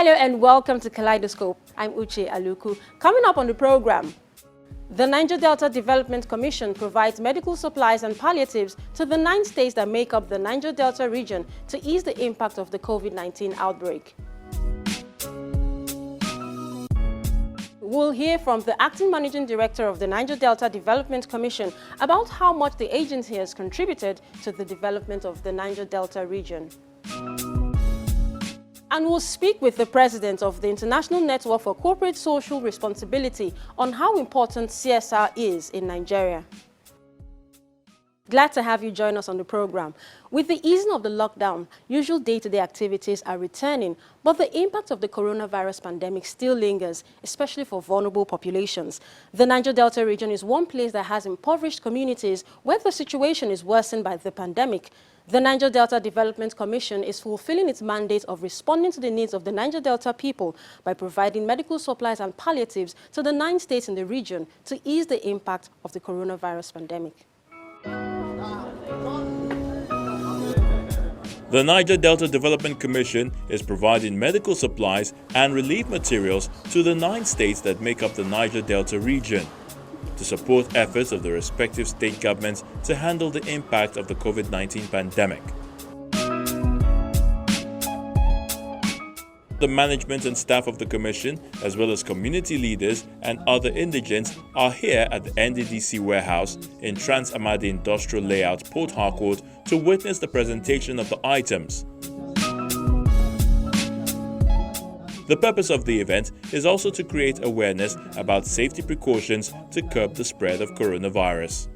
Hello and welcome to Kaleidoscope. I'm Uche Aluku. Coming up on the program, the Niger Delta Development Commission provides medical supplies and palliatives to the 9 states that make up the Niger Delta region to ease the impact of the COVID-19 outbreak. We'll hear from the Acting Managing Director of the Niger Delta Development Commission about how much the agency has contributed to the development of the Niger Delta region. And we'll speak with the President of the International Network for Corporate Social Responsibility on how important CSR is in Nigeria. Glad to have you join us on the program. With the easing of the lockdown, usual day-to-day activities are returning, but the impact of the coronavirus pandemic still lingers, especially for vulnerable populations. The Niger Delta region is one place that has impoverished communities where the situation is worsened by the pandemic. The Niger Delta Development Commission is fulfilling its mandate of responding to the needs of the Niger Delta people by providing medical supplies and palliatives to the 9 states in the region to ease the impact of the coronavirus pandemic. The Niger Delta Development Commission is providing medical supplies and relief materials to the 9 states that make up the Niger Delta region to support efforts of the respective state governments to handle the impact of the COVID-19 pandemic. The management and staff of the Commission, as well as community leaders and other indigents, are here at the NDDC warehouse in Trans Amadi Industrial Layout, Port Harcourt, to witness the presentation of the items. The purpose of the event is also to create awareness about safety precautions to curb the spread of coronavirus.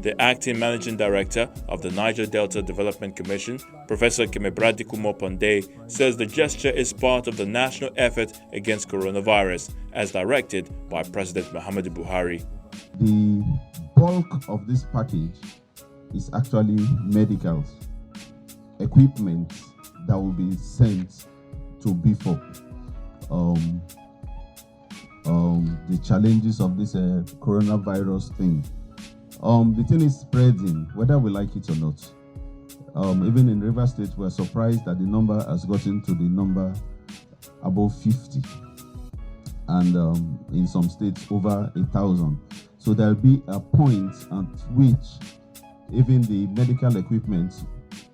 The Acting Managing Director of the Niger Delta Development Commission, Professor Kimebradikumo Ponde, says the gesture is part of the national effort against coronavirus, as directed by President Muhammadu Buhari. The bulk of this package is actually medicals, equipment that will be sent to beef up the challenges of this coronavirus thing. The thing is spreading, whether we like it or not. Even in River State, we're surprised that the number has gotten to the number above 50. And in some states, over 1,000. So there'll be a point at which even the medical equipment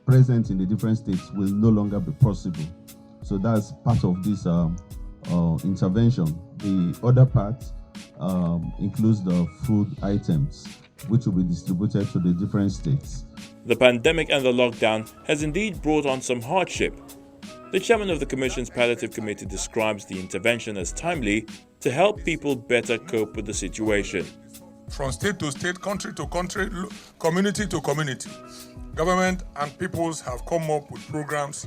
present in the different states will no longer be possible. So that's part of this intervention. The other part includes the food items, which will be distributed to the different states. The pandemic and the lockdown has indeed brought on some hardship. The chairman of the Commission's Palliative Committee describes the intervention as timely to help people better cope with the situation. From state to state, country to country, community to community, government and peoples have come up with programs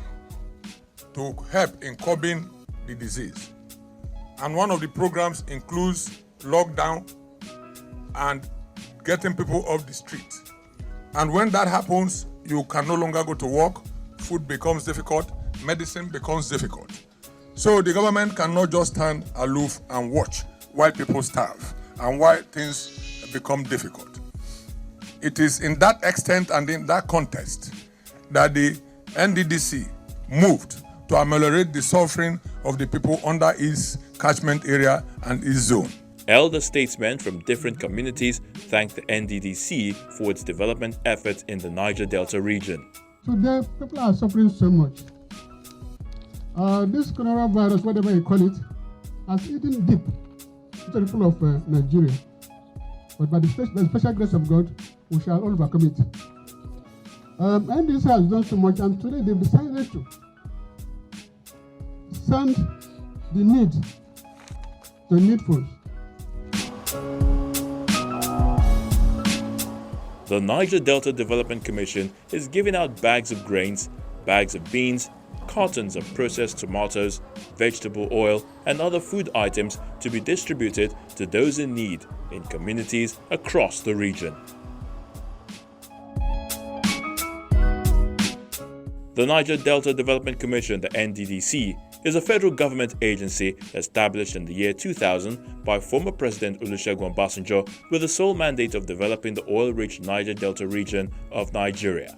to help in curbing the disease. And one of the programs includes lockdown and getting people off the street. And when that happens, you can no longer go to work, food becomes difficult, medicine becomes difficult. So the government cannot just stand aloof and watch while people starve and while things become difficult. It is in that extent and in that context that the NDDC moved to ameliorate the suffering of the people under its catchment area and its zone. Elder statesmen from different communities thanked the NDDC for its development efforts in the Niger Delta region. Today, people are suffering so much. This coronavirus, whatever you call it, has eaten deep into the people of Nigeria. But by the special grace of God, we shall all overcome it. NDC has done so much, and today they've decided to send the needful. The Niger Delta Development Commission is giving out bags of grains, bags of beans, cartons of processed tomatoes, vegetable oil, and other food items to be distributed to those in need in communities across the region. The Niger Delta Development Commission, the NDDC, is a federal government agency established in the year 2000 by former President Olusegun Obasanjo with the sole mandate of developing the oil-rich Niger Delta region of Nigeria.